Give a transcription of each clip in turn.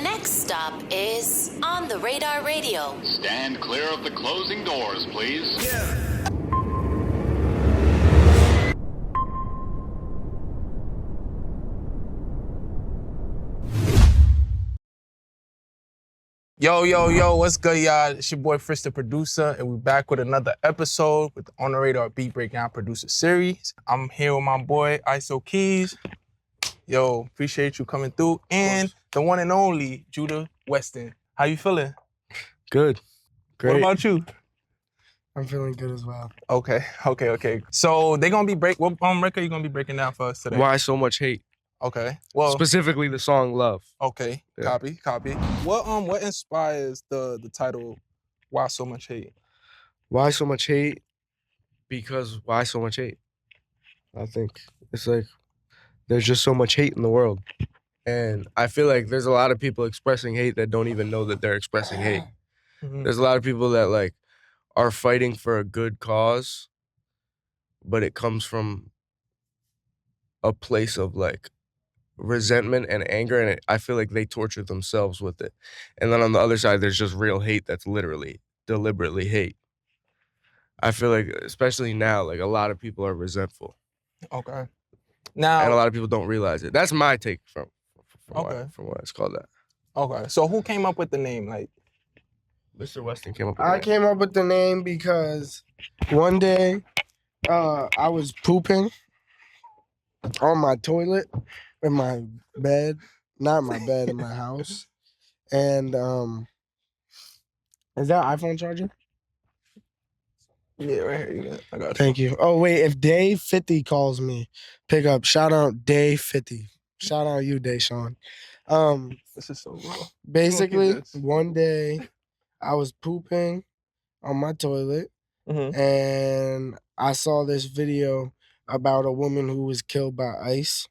next stop is On the Radar Radio. Stand clear of the closing doors, please. Yo, what's good, y'all? It's your boy Fritz, the producer, and we're back with another episode with the On the Radar Beat Breakdown Producer Series. I'm here with my boy, IsoKeys. Yo, appreciate you coming through. And the one and only, Judah Weston. How you feeling? Good. Great. What about you? I'm feeling good as well. Okay. So they gonna be what record you gonna be breaking down for us today? Why so much hate? Okay. Well, specifically the song Love. Okay. Yeah. Copy. What inspires the title Why So Much Hate? Why so much hate? Because why so much hate? I think it's like there's just so much hate in the world. And I feel like there's a lot of people expressing hate that don't even know that they're expressing hate. Mm-hmm. There's a lot of people that like are fighting for a good cause, but it comes from a place of like resentment and anger, and I feel like they torture themselves with it. And then on the other side, there's just real hate that's literally, deliberately hate. I feel like, especially now, like a lot of people are resentful. Okay. Now, and a lot of people don't realize it. That's my take from why it's called that. Okay. So who came up with the name? Like, Mr. Weston came up with the name. Came up with the name because one day I was pooping on my toilet in my bed, not my bed, in my house. And is that an iPhone charger? Yeah, right here. You got it. I got you. Thank you. Oh, wait, if Day 50 calls me, pick up. Shout out Day 50. Shout out you, Day Sean. This is so raw. Basically, one day I was pooping on my toilet, and I saw this video about a woman who was killed by ICE.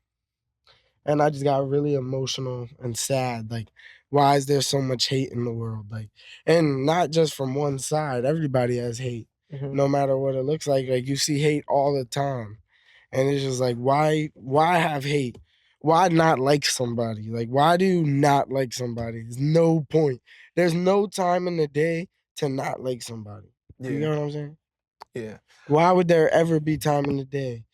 And I just got really emotional and sad. Like, why is there so much hate in the world? Like, and not just from one side. Everybody has hate, no matter what it looks like. Like, you see hate all the time, and it's just like, why have hate? Why not like somebody? Like, why do you not like somebody? There's no point. There's no time in the day to not like somebody. Yeah. You know what I'm saying? Yeah. Why would there ever be time in the day?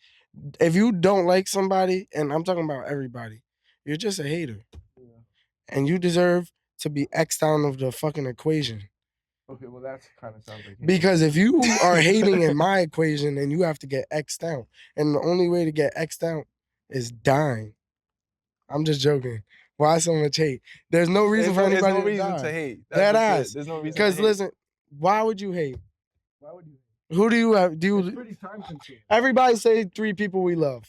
If you don't like somebody, and I'm talking about everybody, you're just a hater. Yeah. And you deserve to be X'd out of the fucking equation. Okay, well that kind of sounds like hate. Because if you are hating in my equation, then you have to get X'd out. And the only way to get X'd out is dying. I'm just joking. Why so much hate? There's no reason for anybody to die. There's no reason to hate. There's no reason to hate. Because listen, why would you hate? Why would you hate? Who do you have? It's pretty time consuming. Everybody say 3 people we love.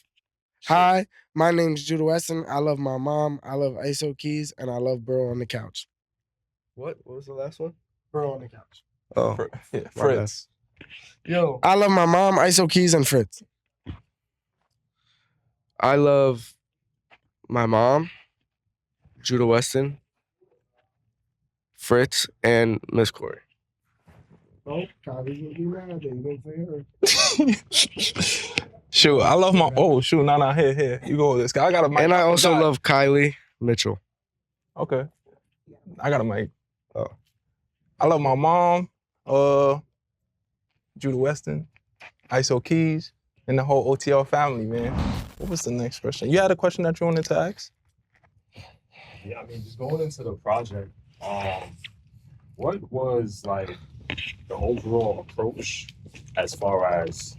Sure. Hi, my name's Judah Weston. I love my mom. I love IsoKeys, and I love Bro on the Couch. What was the last one? Bro on the Couch. Oh, Fritz. Yo, I love my mom, IsoKeys, and Fritz. I love my mom, Judah Weston, Fritz, and Miss Corey. Oh, Kylie's gonna be mad. You gonna say her? Shoot, I love my. Oh, shoot, nah, here. You go with this guy. I got a mic. And I also love Kylie Mitchell. Okay. I got a mic. I love my mom, Judah Weston, IsoKeys, and the whole OTR family, man. What was the next question? You had a question that you wanted to ask? Yeah, I mean, just going into the project, what was like the overall approach as far as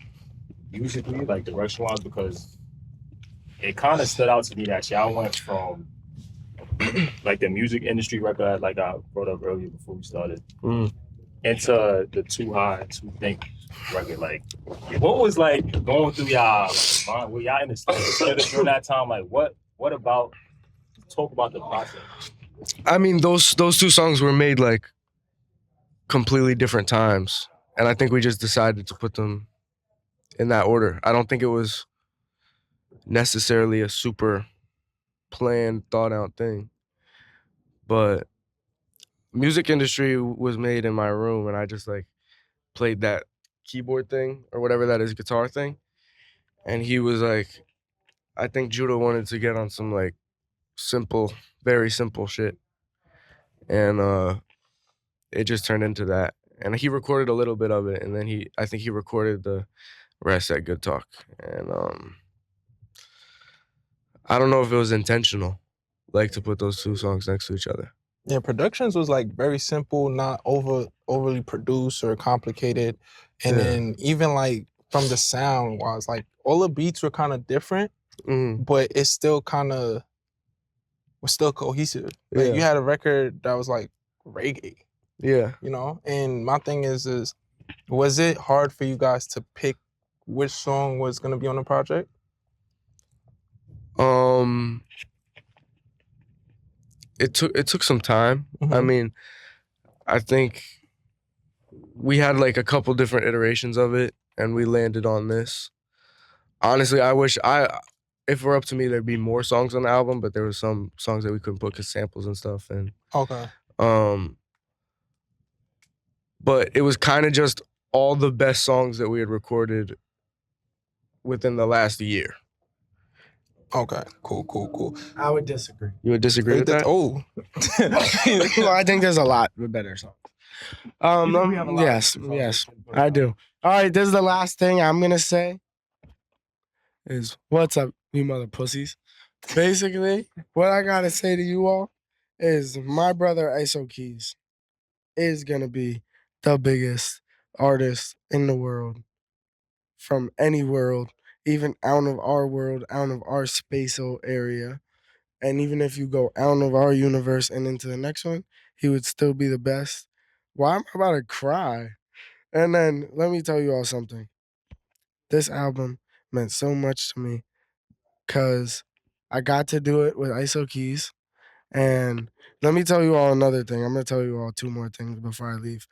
musically, like direction-wise? Because it kind of stood out to me that y'all went from like the music industry record, like I brought up earlier before we started, into the Too High to Think record. Like, what was like going through y'all mind? Were y'all in the studio during that time? Like, what about? Talk about the process. I mean, those 2 songs were made like completely different times, and I think we just decided to put them in that order. I don't think it was necessarily a super planned, thought out thing, but music industry was made in my room, and I just like played that keyboard thing or whatever that is, guitar thing, and he was like, I think Judah wanted to get on some like simple, very simple shit. and it just turned into that. And he recorded a little bit of it, and then I think he recorded the rest at Good Talk. And I don't know if it was intentional, like to put those two songs next to each other. Yeah, productions was like very simple, not overly produced or complicated. And then even like from the sound wise, like all the beats were kind of different, but it still kind of was still cohesive. Like you had a record that was like reggae. Yeah. You know? And my thing is was it hard for you guys to pick which song was gonna be on the project? It took some time. I mean, I think we had like a couple different iterations of it, and we landed on this. Honestly, I wish if it were up to me, there'd be more songs on the album, but there were some songs that we couldn't put because samples and stuff. And but it was kind of just all the best songs that we had recorded within the last year. Okay, cool. I would disagree. You would disagree with that? Oh. Well, I think there's a lot of better songs. Yes, I do. All right, this is the last thing I'm going to say is, what's up, you mother pussies? Basically, what I got to say to you all is my brother IsoKeys is going to be the biggest artist in the world from any world, even out of our world, out of our spatial area. And even if you go out of our universe and into the next one, he would still be the best. Why am I about to cry? And then let me tell you all something. This album meant so much to me because I got to do it with IsoKeys. And let me tell you all another thing. I'm going to tell you all two more things before I leave.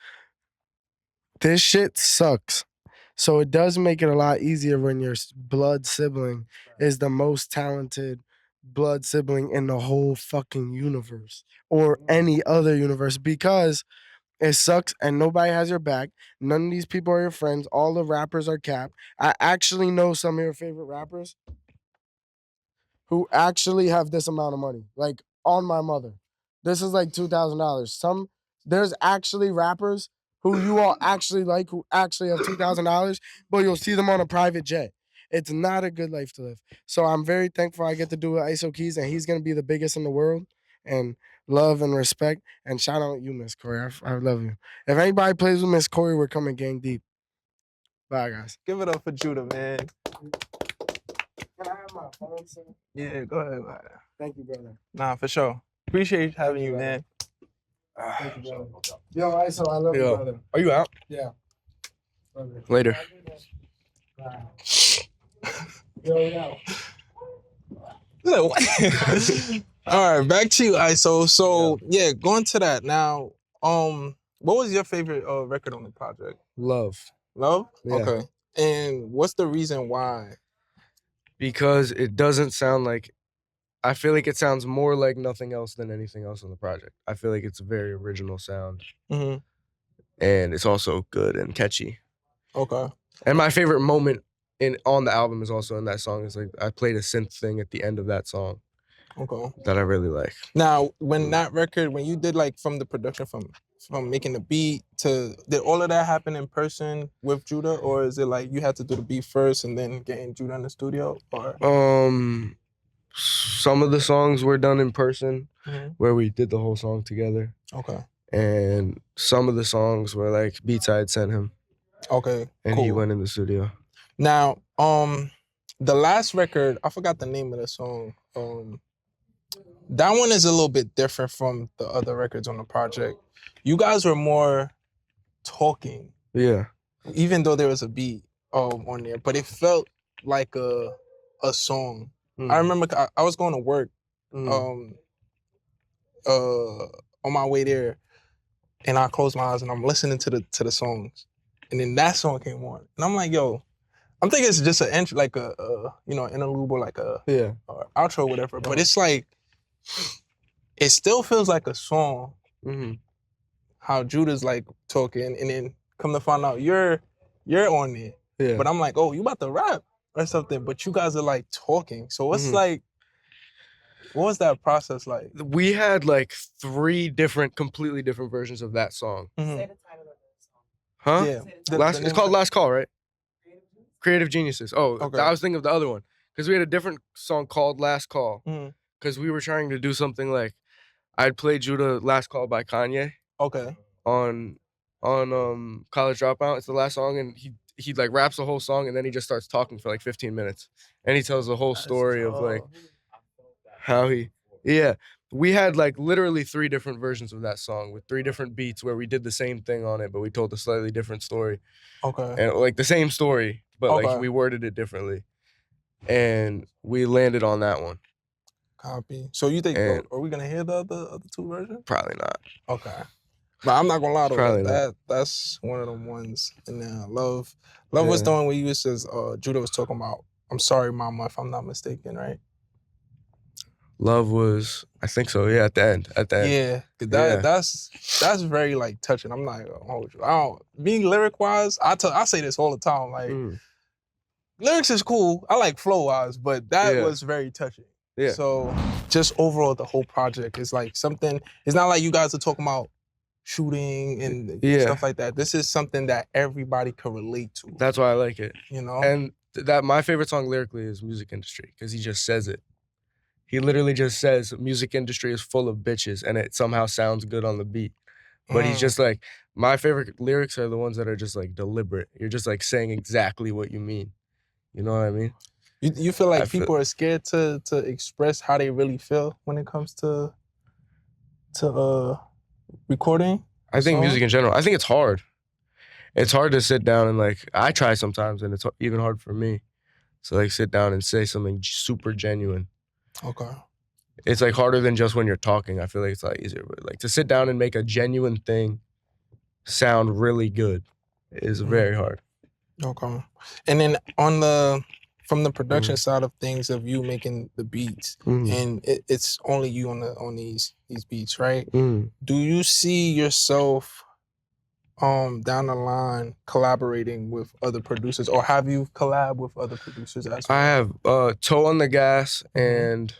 This shit sucks. So it does make it a lot easier when your blood sibling is the most talented blood sibling in the whole fucking universe or any other universe, because it sucks and nobody has your back. None of these people are your friends. All the rappers are capped. I actually know some of your favorite rappers who actually have this amount of money, like on my mother. This is like $2,000. There's actually rappers who you all actually like, who actually have $2,000, but you'll see them on a private jet. It's not a good life to live. So I'm very thankful I get to do with IsoKeys, and he's going to be the biggest in the world. And love and respect. And shout out you, Miss Corey. I love you. If anybody plays with Miss Corey, we're coming gang deep. Bye, guys. Give it up for Judah, man. Can I have my phone, sir? Yeah, go ahead. Thank you, brother. Nah, for sure. Appreciate having you, man. Thank you, brother. Yo, ISO, I love you, brother. Are you out? Yeah. Later. Yo. All right, back to you, ISO. So yeah, going to that now. What was your favorite record on the project? Love. Love? Yeah. Okay. And what's the reason why? Because it doesn't sound like, I feel like it sounds more like nothing else than anything else on the project. I feel like it's a very original sound. And it's also good and catchy. Okay. And my favorite moment on the album is also in that song. It's like I played a synth thing at the end of that song. Okay. That I really like. Now, when that record, when you did like from the production, from making the beat to, did all of that happen in person with Judah, or is it like you had to do the beat first and then getting Judah in the studio? Or some of the songs were done in person, where we did the whole song together. Okay. And some of the songs were like beats I had sent him. Okay. And cool. he went in the studio. Now, the last record, I forgot the name of the song. That one is a little bit different from the other records on the project. You guys were more talking. Yeah. Even though there was a beat on there, but it felt like a song. I remember I was going to work on my way there, and I closed my eyes and I'm listening to the songs, and then that song came on, and I'm like, yo, I'm thinking it's just an entry, like a interlude or like a outro or whatever, but it's like, it still feels like a song. How Judah's like talking, and then come to find out you're on there. Yeah. But I'm like, oh, you about to rap or something, but you guys are like talking. So it's like, What was that process like? We had like 3 completely different versions of that song. Mhm. Say the title of the song. Huh? Yeah. It's name called of- Last Call, right? Creative Genius? Creative Geniuses. Oh, Okay. I was thinking of the other one because we had a different song called Last Call Mhm. because we were trying to do something like I'd play Judah Last Call by Kanye Okay. on College Dropout. It's the last song, and he like raps the whole song, and then he just starts talking for like 15 minutes, and he tells the whole story of like how he. Yeah, we had like literally 3 different versions of that song with 3 different beats where we did the same thing on it, but we told a slightly different story, Okay. and like the same story, but Okay. like we worded it differently, and we landed on that one. Copy. So you think And- are we gonna hear the other 2 versions? Probably not. Okay. But I'm not gonna lie though. Probably not. That's one of them ones. And Love was the one where you says Judah was talking about I'm sorry, mama, if I'm not mistaken, right? Love was, I think so. Yeah, at the end. Yeah. 'Cause that's very like touching. I'm not gonna hold you. I don't being lyric wise, I say this all the time. Like Mm. lyrics is cool. I like flow wise, but that Yeah. was very touching. Yeah. So just overall the whole project is like something, it's not like you guys are talking about shooting and Yeah. stuff like that. This is something that everybody can relate to. That's why I like it. You know? And that my favorite song lyrically is Music Industry because he just says it. He literally just says music industry is full of bitches and it somehow sounds good on the beat. But he's just like, my favorite lyrics are the ones that are just like deliberate. You're just like saying exactly what you mean. You know what I mean? You feel like I feel- people are scared to express how they really feel when it comes to recording? I think Song? music in general, I think it's hard. It's hard to sit down and like, I try sometimes and it's even hard for me to like sit down and say something super genuine. Okay. It's like harder than just when you're talking. I feel like it's a lot easier, but like to sit down and make a genuine thing sound really good is very hard. Okay. And then from the production side of things of you making the beats and it's only you on these beats, right? Do you see yourself down the line collaborating with other producers, or have you collab with other producers as well? I have Toe on the Gas and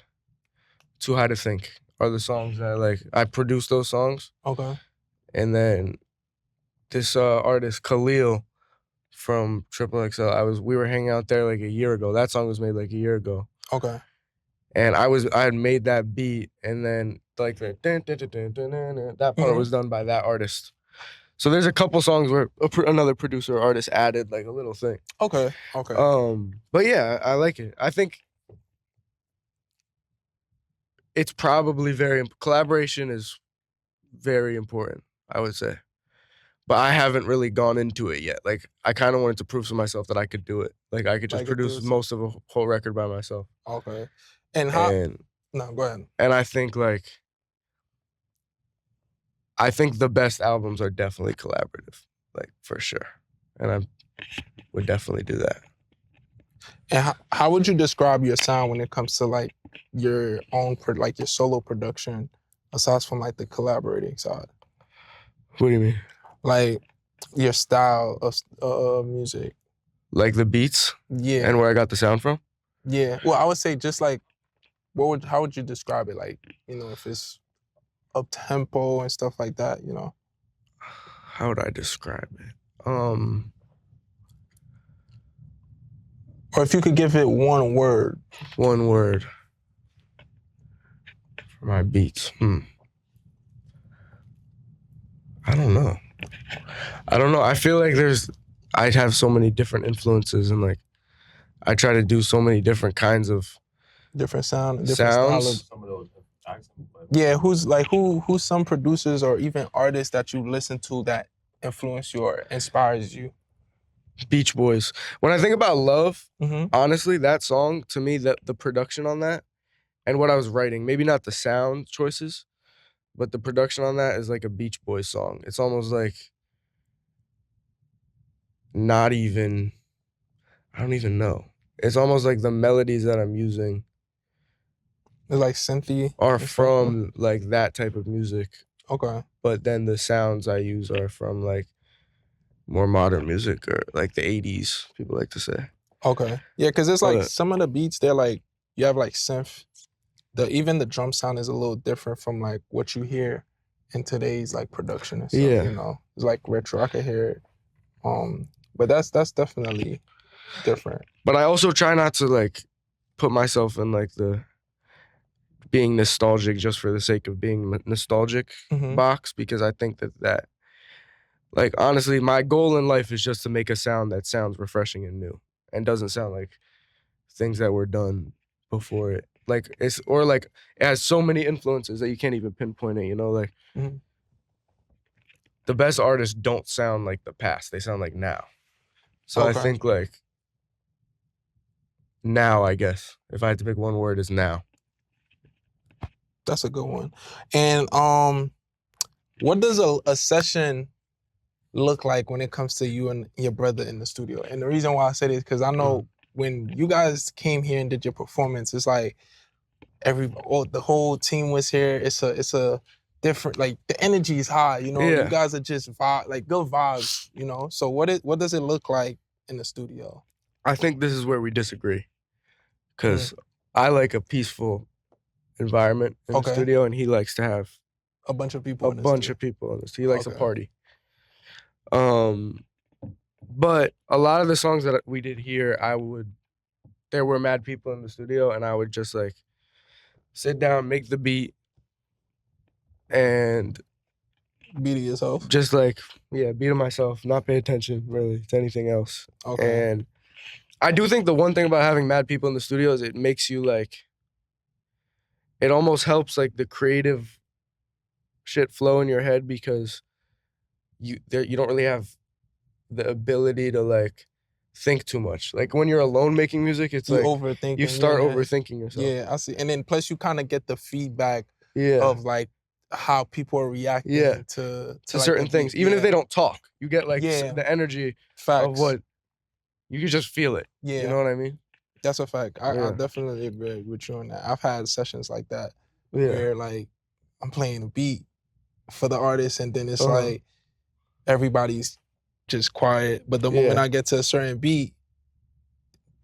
Too High to Think are the songs that like I produced those songs. Okay. And then this artist Khalil from Triple XL, we were hanging out there like a year ago. That song was made like a year ago. Okay. And I had made that beat, and then like the that part was done by that artist. So there's a couple songs where another producer or artist added like a little thing. Okay. Okay. But yeah, I like it. I think it's probably collaboration is very important, I would say. But I haven't really gone into it yet. Like I kind of wanted to prove to myself that I could do it. Like I could just produce most of a whole record by myself. Okay. And how? No, go ahead. And I think the best albums are definitely collaborative, like for sure. And I would definitely do that. And how would you describe your sound when it comes to like your own like your solo production, aside from like the collaborating side? What do you mean? Like your style of music. Like the beats? Yeah. And where I got the sound from? Yeah. Well, I would say just like how would you describe it? Like, you know, if it's up tempo and stuff like that, you know. How would I describe it? Or if you could give it one word. One word for my beats. I don't know. I feel like I'd have so many different influences and like I try to do so many different kinds of different sound, different sounds. style of, Some of those accents. yeah, who's some producers or even artists that you listen to that influence you or inspires you? Beach Boys. When I think about Love, Mm-hmm. honestly, that song, to me, the production on that and what I was writing, maybe not the sound choices, but the production on that is like a Beach Boys song. It's almost like not even, I don't even know. It's almost like the melodies that I'm using It's like synthy are and stuff. from like that type of music. Okay. But then the sounds I use are from like more modern music or like the 80s, people like to say. Okay. Yeah, because it's like But- some of the beats, they're like, you have like synth even the drum sound is a little different from like what you hear in today's like production and stuff. Yeah. You know, it's like retro. I can hear it. But that's definitely different. But I also try not to like put myself in like the being nostalgic just for the sake of being nostalgic box, because I think that like honestly my goal in life is just to make a sound that sounds refreshing and new and doesn't sound like things that were done before it. Like it has so many influences that you can't even pinpoint it, you know, like the best artists don't sound like the past, they sound like now. So I think like now, I guess, if I had to pick one word, is now. That's a good one. And what does a session look like when it comes to you and your brother in the studio? And the reason why I say this, because I know when you guys came here and did your performance, it's like the whole team was here. It's a different, like the energy is high, you know. Yeah. You guys are just like good vibes, you know. So what does it look like in the studio? I think this is where we disagree, because I like a peaceful environment in the studio, and he likes to have a bunch of people. He likes a party. But a lot of the songs that we did here, there were mad people in the studio, and I would just like sit down, make the beat, and beat it yourself. Just like beat it myself, not pay attention really to anything else. Okay. And I do think the one thing about having mad people in the studio is it makes you like, it almost helps like the creative shit flow in your head, because you don't really have the ability to like think too much. Like when you're alone making music, it's like overthinking. You start overthinking yourself. Yeah, I see. And then plus you kind of get the feedback of like how people are reacting to like certain things. Even if they don't talk, you get like the energy of what you can just feel it. Yeah. You know what I mean? That's a fact. I definitely agree with you on that. I've had sessions like that where like I'm playing a beat for the artist, and then it's like everybody's just quiet. But the moment I get to a certain beat,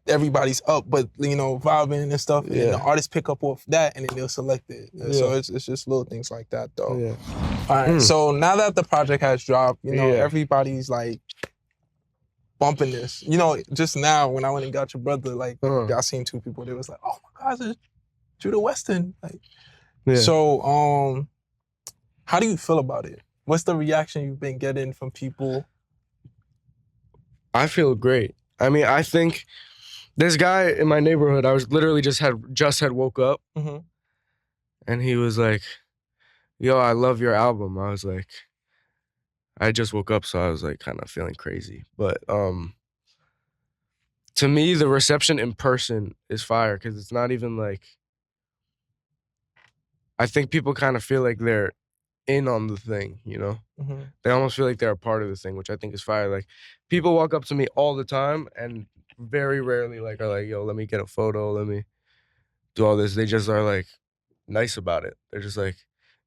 everybody's up, but you know, vibing and stuff. And the artists pick up off that, and then they'll select it. So it's just little things like that, though. Yeah. All right. So now that the project has dropped, you know, everybody's like bumping this. You know, just now when I went and got your brother, like I seen two people. They was like, "Oh my God, it's Judah Weston!" Like, so how do you feel about it? What's the reaction you've been getting from people? I feel great. I mean, I think this guy in my neighborhood, I was literally just had woke up, and he was like, "Yo, I love your album." I was like, I just woke up, so I was like kind of feeling crazy. But to me, the reception in person is fire, because it's not even like, I think people kind of feel like they're in on the thing, you know? They almost feel like they're a part of the thing, which I think is fire. Like, people walk up to me all the time and very rarely like are like, "Yo, let me get a photo, let me do all this." They just are like nice about it. They're just like,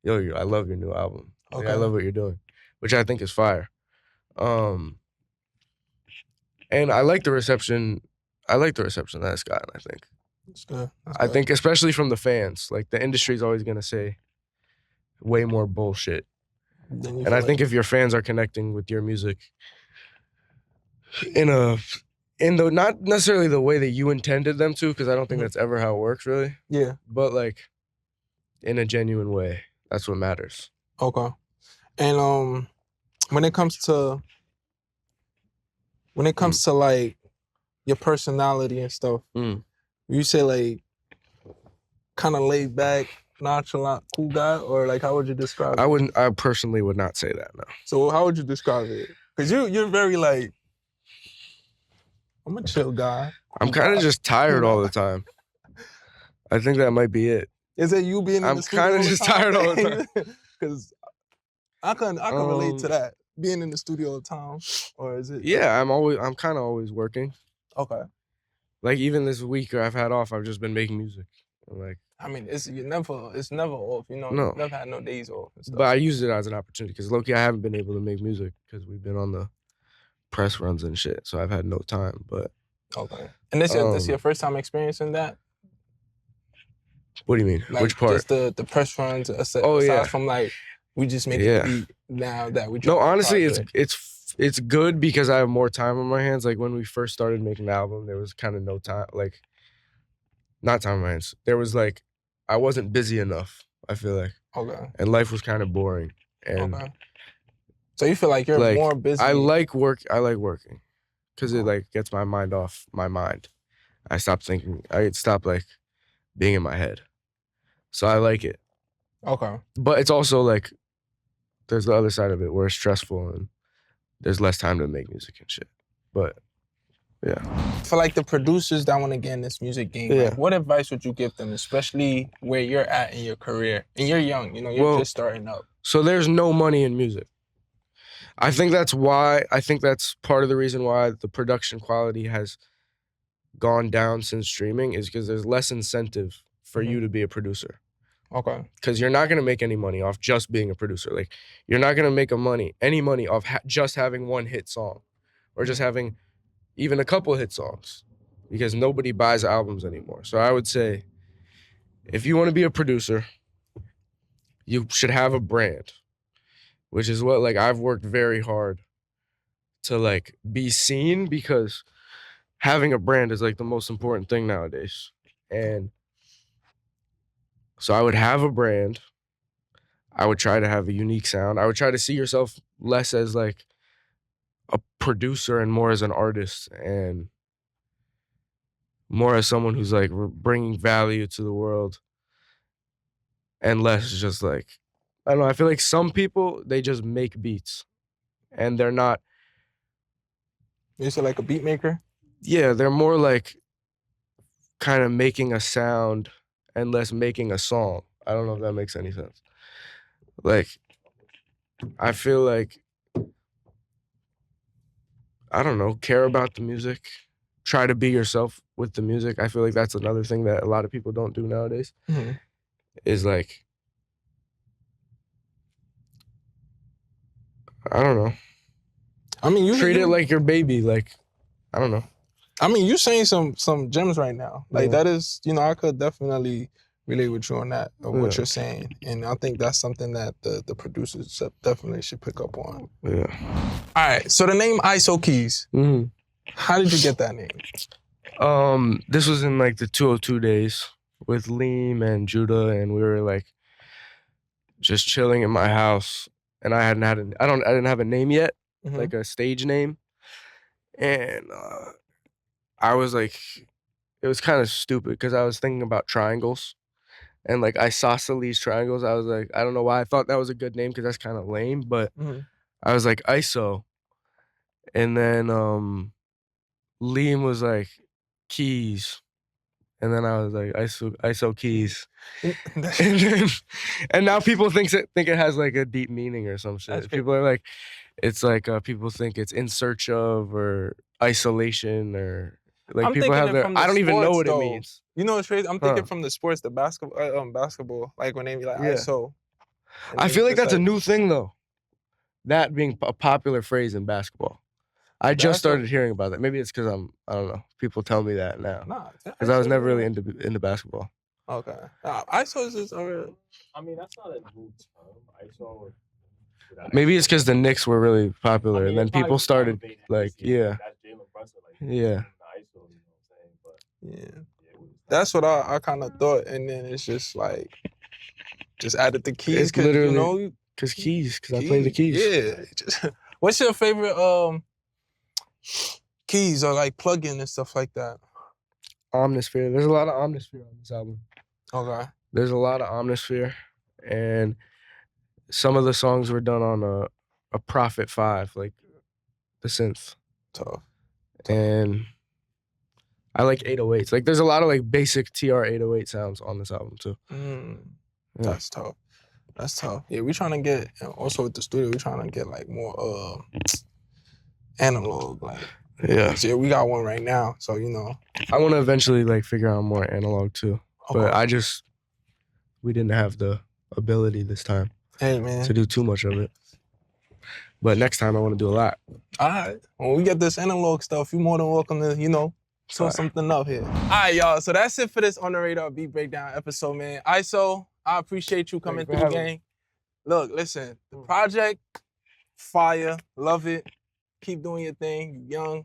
"Yo, I love your new album. Like, I love what you're doing," which I think is fire. And I like the reception. I like the reception that it's gotten, I think. That's good. I think especially from the fans. Like, the industry's always gonna say way more bullshit. And I think if your fans are connecting with your music in the not necessarily the way that you intended them to, because I don't think that's ever how it works, really. Yeah. But like in a genuine way, that's what matters. Okay. And when it comes to like your personality and stuff, you say like kind of laid back, nonchalant, cool guy, or like how would you describe it? I personally would not say that, no. So how would you describe it? Because you're very like, I'm a chill guy. I'm kind of just tired all the time. I think that might be it. Is it you being in the studio? I'm kind of just tired all the time. Because I can relate to that. Being in the studio all the time, or is it? Yeah, I'm kind of always working. Okay. Like even this week I've had off, I've just been making music. Like, I mean, it's never off. You know, no. You've never had no days off. And stuff. But I used it as an opportunity, because low-key I haven't been able to make music because we've been on the press runs and shit, so I've had no time. But okay. And this is your first time experiencing that? What do you mean? Like, Which part? just the press runs, aside from like, we just make a beat now that we No, honestly, it's good because I have more time on my hands. Like, when we first started making the album, there was kind of no time, like, not time on my hands. There was, like, I wasn't busy enough, I feel like. Okay. And life was kind of boring. And okay. So you feel like you're like, more busy? I like working because it, like, gets my mind off my mind. I stop thinking. I stop, like, being in my head. So I like it. Okay. But it's also, like, there's the other side of it where it's stressful and there's less time to make music and shit. But, yeah. For, like, the producers that want to get in this music game, like, what advice would you give them, especially where you're at in your career? And you're young, you know, you're just starting up. So there's no money in music. I think that's part of the reason why the production quality has gone down since streaming is because there's less incentive for you to be a producer. Okay. Because you're not going to make any money off just being a producer. Like, you're not going to make any money off just having one hit song or just having even a couple hit songs because nobody buys albums anymore. So I would say if you want to be a producer, you should have a brand, which is what, like, I've worked very hard to, like, be seen because having a brand is, like, the most important thing nowadays. And so I would have a brand. I would try to have a unique sound. I would try to see yourself less as, like, a producer and more as an artist and more as someone who's, like, bringing value to the world and less just, like, I don't know. I feel like some people, they just make beats and they're not. You say like a beat maker? Yeah, they're more like kind of making a sound and less making a song. I don't know if that makes any sense. Like, I feel like, I don't know, care about the music. Try to be yourself with the music. I feel like that's another thing that a lot of people don't do nowadays. Mm-hmm. Is like, I don't know. I mean, you treat it like your baby. Like, I don't know. I mean, you saying some gems right now. Like, that is, you know, I could definitely relate with you on that, of what you're saying. And I think that's something that the producers definitely should pick up on. Yeah. All right, so the name IsoKeys. Mm-hmm. How did you get that name? This was in, like, the 202 days with Liam and Judah, and we were, like, just chilling in my house. And I didn't have a name yet, like a stage name. And I was like, it was kind of stupid because I was thinking about triangles and, like, isosceles triangles. I was like, I don't know why I thought that was a good name because that's kind of lame, but I was like, ISO. And then Liam was like, keys. And then I was like, IsoKeys. and now people think it has, like, a deep meaning or some shit. People are like, it's like people think it's in search of or isolation or, like, people have their, I don't even know what it means. You know what's crazy? I'm thinking from the sports, the basketball, like when they be like ISO. I feel like that's a new thing though. That being a popular phrase in basketball. I just started hearing about that. Maybe it's because I don't know. People tell me that now. Nah, because I was never really into basketball. Okay. ISO is just. I mean, that's not a new term. ISO. Maybe it's because the Knicks were really popular, and then people started like, That's Jalen Brunson, like, yeah. ISO, you know what I'm saying? But that's what I kind of thought, and then it's just like, just added the keys. It's literally, you know, because I play the keys. Yeah. What's your favorite keys or, like, plugin and stuff like that? Omnisphere. There's a lot of Omnisphere on this album. Okay. There's a lot of Omnisphere, and some of the songs were done on a Prophet 5, like the synth. Tough. And I like 808s. Like, there's a lot of, like, basic TR 808 sounds on this album too. That's tough. That's tough. Yeah, we're trying to get, also with the studio, we're trying to get, like, more analog, like. Yeah. Yeah, we got one right now, so, you know. I want to eventually, like, figure out more analog too. Okay. But we didn't have the ability this time to do too much of it. But next time I want to do a lot. All right. When we get this analog stuff, you're more than welcome to, you know, So something up here. All right, y'all. So that's it for this On the Radar Beat Breakdown episode, man. ISO, I appreciate you coming through the game. Look, listen, the project, fire, love it. Keep doing your thing. You young.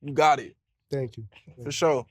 You got it. Thank you. For sure.